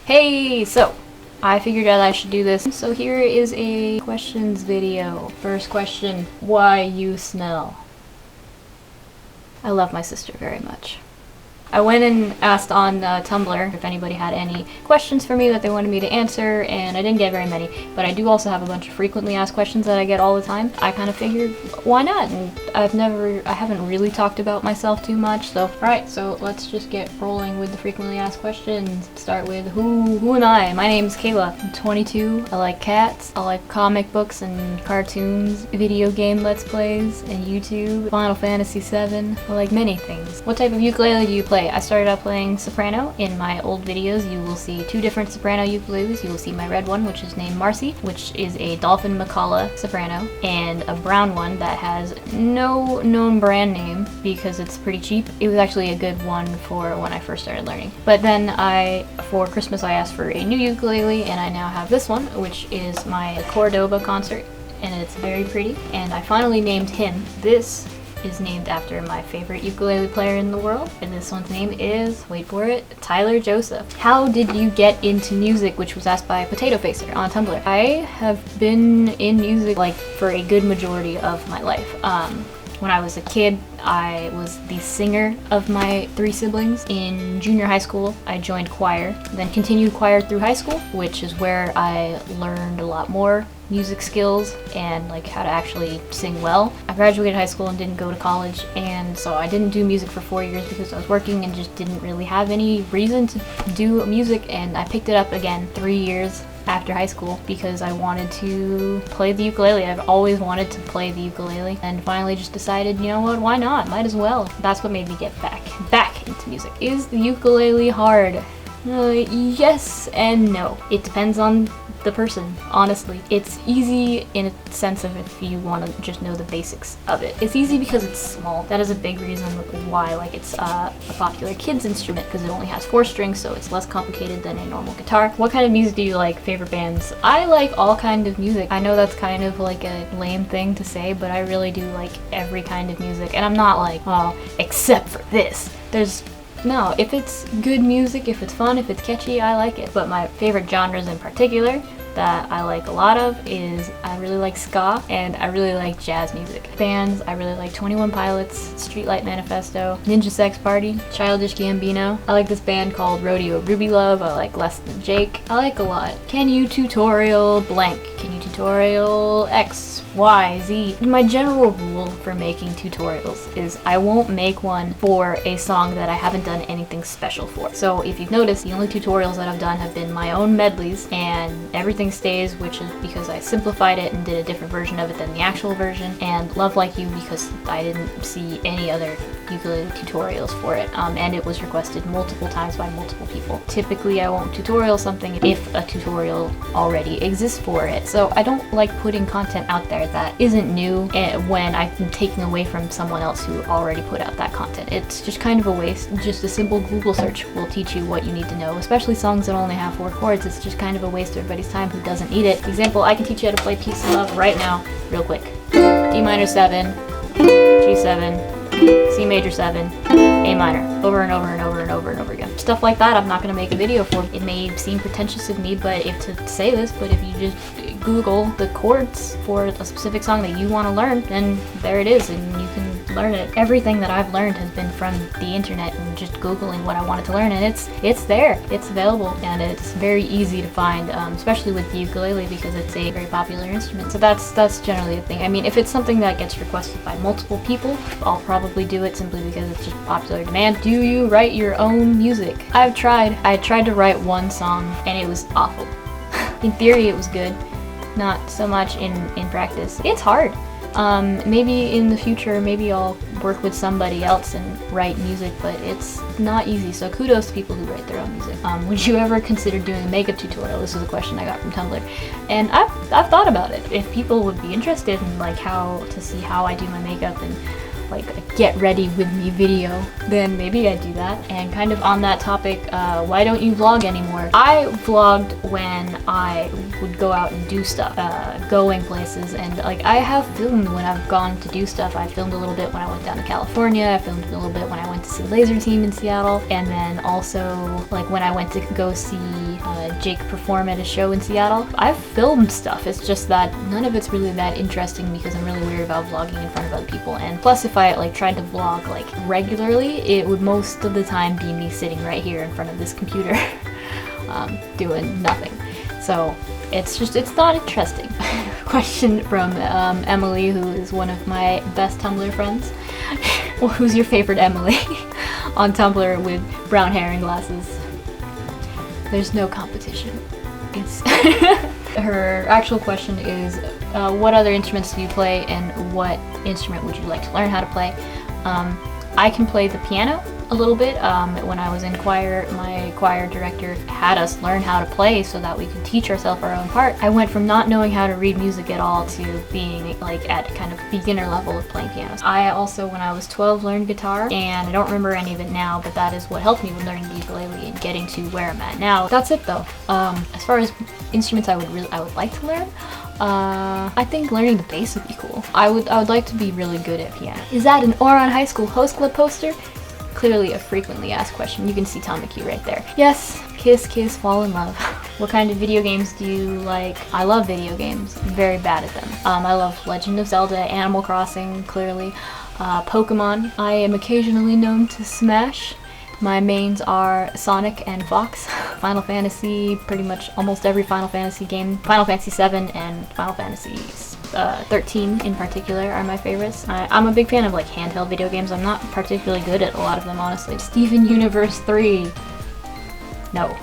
Hey, so I figured out I should do this. So here is a questions video. First question, why you smell? I love my sister very much. I went and asked on Tumblr if anybody had any questions for me that they wanted me to answer, and I didn't get very many, but I do also have a bunch of frequently asked questions that I get all the time. I kind of figured, why not? And I haven't really talked about myself too much, so alright, so let's just get rolling with the frequently asked questions. Start with, who am I? My name's Kayla. I'm 22, I like cats, I like comic books and cartoons, video game let's plays, and YouTube, Final Fantasy VII, I like many things. What type of ukulele do you play? I started out playing soprano. In my old videos you will see two different soprano ukuleles. You will see my red one, which is named Marcy, which is a Dolphin McCullough soprano, and a brown one that has no known brand name because it's pretty cheap. It was actually a good one for when I first started learning. But then for Christmas I asked for a new ukulele, and I now have this one, which is my Cordoba concert, and it's very pretty, and I finally named him. This is named after my favorite ukulele player in the world, and this one's name is, wait for it, Tyler Joseph. How did you get into music, which was asked by Potato Facer on Tumblr. I have been in music like for a good majority of my life. When I was a kid, I was the singer of my three siblings. In junior high school, I joined choir, then continued choir through high school, which is where I learned a lot more music skills and like how to actually sing well. I graduated high school and didn't go to college, and so I didn't do music for 4 years because I was working and just didn't really have any reason to do music, and I picked it up again 3 years after high school because I wanted to play the ukulele. I've always wanted to play the ukulele, and finally just decided, you know what, why not? Might as well. That's what made me get back into music. Is the ukulele hard? Yes and no. It depends on the person, honestly. It's easy in a sense of if you want to just know the basics of it. It's easy because it's small. That is a big reason why it's a popular kids instrument, because it only has 4 strings, so it's less complicated than a normal guitar. What kind of music do you like? Favorite bands? I like all kind of music. I know that's kind of like a lame thing to say, but I really do like every kind of music, and I'm not like, well, except for this. No, if it's good music, if it's fun, if it's catchy, I like it. But my favorite genres in particular that I like a lot of is I really like ska and I really like jazz music. Bands, I really like 21 Pilots, Streetlight Manifesto, Ninja Sex Party, Childish Gambino. I like this band called Rodeo Ruby Love. I like Less Than Jake. I like a lot. Can you tutorial blank? Can you tutorial X, Y, Z? My general rule for making tutorials is I won't make one for a song that I haven't done anything special for. So if you've noticed, the only tutorials that I've done have been my own medleys, and Everything Stays, which is because I simplified it and did a different version of it than the actual version, and Love Like You because I didn't see any other ukulele tutorials for it, and it was requested multiple times by multiple people. Typically I won't tutorial something if a tutorial already exists for it. So I don't like putting content out there that isn't new when I'm taking away from someone else who already put out that content. It's just kind of a waste. Just a simple Google search will teach you what you need to know, especially songs that only have 4 chords. It's just kind of a waste of everybody's time who doesn't need it. Example, I can teach you how to play Peace and Love right now, real quick. D minor 7, G7, C major 7, A minor, over and over and over and over and over again. Stuff like that I'm not going to make a video for. It may seem pretentious of me, but if to say this, but if you just Google the chords for a specific song that you want to learn, then there it is, and you can learn it. Everything that I've learned has been from the internet and just Googling what I wanted to learn, and it's there, it's available, and it's very easy to find, especially with the ukulele because it's a very popular instrument. So that's generally the thing. I mean, if it's something that gets requested by multiple people, I'll probably do it simply because it's just popular demand. Do you write your own music? I tried to write one song and it was awful. In theory it was good, not so much in practice. It's hard. Maybe in the future, maybe I'll work with somebody else and write music, but it's not easy, so kudos to people who write their own music. Would you ever consider doing a makeup tutorial? This is a question I got from Tumblr, and I've thought about it. If people would be interested in like how to see how I do my makeup and like a get ready with me video, then maybe I'd do that. And kind of on that topic, why don't you vlog anymore? I vlogged when I would go out and do stuff, going places, and like I have filmed when I've gone to do stuff. I filmed a little bit when I went down to California, I filmed a little bit when I went to see Laser Team in Seattle, and then also like when I went to go see Jake perform at a show in Seattle. I've filmed stuff, it's just that none of it's really that interesting because I'm really weird about vlogging in front of other people, and plus if I like tried to vlog like regularly, it would most of the time be me sitting right here in front of this computer doing nothing. So it's not interesting. Question from Emily, who is one of my best Tumblr friends. Well, who's your favorite Emily on Tumblr with brown hair and glasses? There's no competition. It's her actual question is, what other instruments do you play, and what instrument would you like to learn how to play? I can play the piano a little bit. When I was in choir, my choir director had us learn how to play so that we could teach ourselves our own part. I went from not knowing how to read music at all to being like at kind of beginner level of playing piano. I also, when I was 12, learned guitar, and I don't remember any of it now, but that is what helped me with learning the ukulele and getting to where I'm at now. That's it though. As far as instruments I would like to learn, I think learning the bass would be cool. I would like to be really good at piano. Is that an Ouran High School Host Club poster? Clearly a frequently asked question. You can see Tamaki right there. Yes, kiss, kiss, fall in love. What kind of video games do you like? I love video games. I'm very bad at them. I love Legend of Zelda, Animal Crossing, clearly. Pokemon. I am occasionally known to Smash. My mains are Sonic and Fox. Final Fantasy, pretty much almost every Final Fantasy game. Final Fantasy 7 and Final Fantasy 13 in particular are my favorites. I'm a big fan of like handheld video games. I'm not particularly good at a lot of them, honestly. Steven Universe 3. No.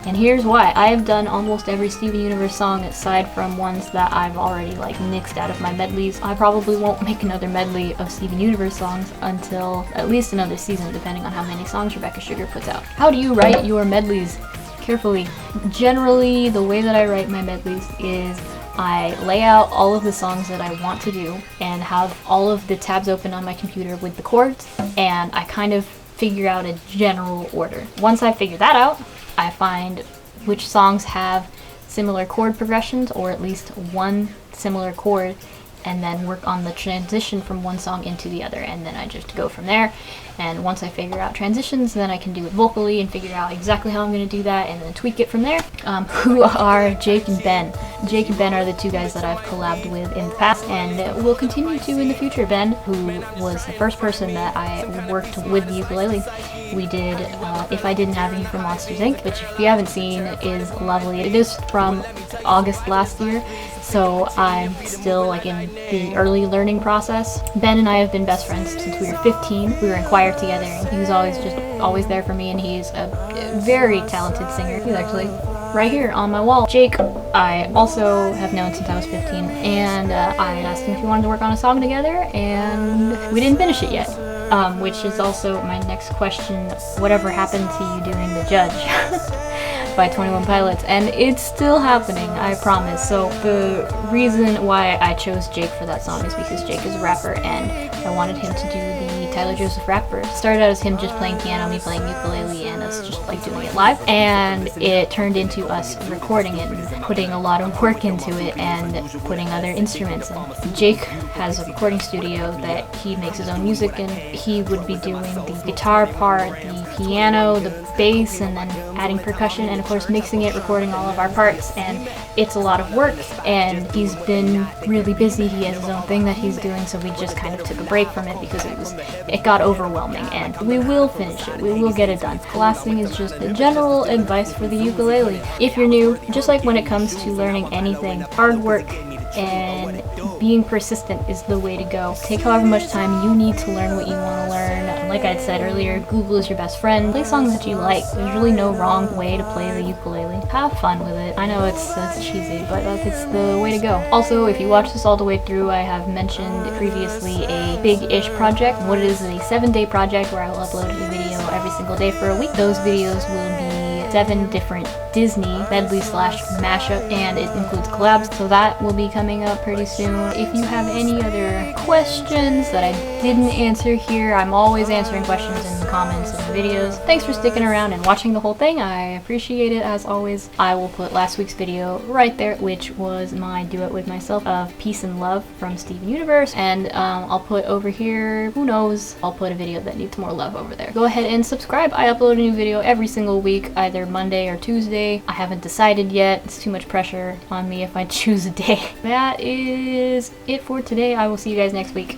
And here's why. I have done almost every Steven Universe song aside from ones that I've already like nixed out of my medleys. I probably won't make another medley of Steven Universe songs until at least another season, depending on how many songs Rebecca Sugar puts out. How do you write your medleys? Carefully. Generally, the way that I write my medleys is I lay out all of the songs that I want to do and have all of the tabs open on my computer with the chords, and I kind of figure out a general order. Once I figure that out, I find which songs have similar chord progressions, or at least one similar chord, and then work on the transition from one song into the other, and then I just go from there. And once I figure out transitions, then I can do it vocally and figure out exactly how I'm going to do that and then tweak it from there. Who are Jake and Ben? Jake and Ben are the two guys that I've collabed with in the past and will continue to in the future. Ben, who was the first person that I worked with the ukulele. We did If I Didn't Have You from Monsters Inc., which if you haven't seen is lovely. It is from August last year, so I'm still like in the early learning process. Ben and I have been best friends since we were 15. We were in choir together, and he was always there for me, and he's a very talented singer. He's actually right here on my wall. Jake, I also have known since I was 15, and I asked him if he wanted to work on a song together, and we didn't finish it yet. Which is also my next question. Whatever happened to you doing The Judge by 21 Pilots? And it's still happening, I promise. So the reason why I chose Jake for that song is because Jake is a rapper, and I wanted him to do the Tyler Joseph rap verse. It started out as him just playing piano, me playing ukulele, and us just like doing it live. And it turned into us recording it and putting a lot of work into it and putting other instruments in. Jake has a recording studio that he makes his own music in. He would be doing the guitar part, the piano, the bass, and then adding percussion, and of course mixing it, recording all of our parts, and it's a lot of work, and he's been really busy. He has his own thing that he's doing, so we just kind of took a break from it because it got overwhelming, and we will finish it. We will get it done. The last thing is just general advice for the ukulele. If you're new, just like when it comes to learning anything, hard work and being persistent is the way to go. Take however much time you need to learn what you want to learn. Like I said earlier, Google is your best friend. Play songs that you like. There's really no wrong way to play the ukulele. Have fun with it. I know it's cheesy, but it's the way to go. Also, if you watch this all the way through, I have mentioned previously a Big-ish project. What it is a 7-day project where I will upload a video every single day for a week. Those videos will be 7 different Disney medley / mashup, and it includes collabs, so that will be coming up pretty soon. If you have any other questions that I didn't answer here, I'm always answering questions in the comments, and videos. Thanks for sticking around and watching the whole thing. I appreciate it as always. I will put last week's video right there, which was my duet with myself of Peace and Love from Steven Universe. And I'll put over here, who knows, I'll put a video that needs more love over there. Go ahead and subscribe. I upload a new video every single week, either Monday or Tuesday. I haven't decided yet. It's too much pressure on me if I choose a day. That is it for today. I will see you guys next week.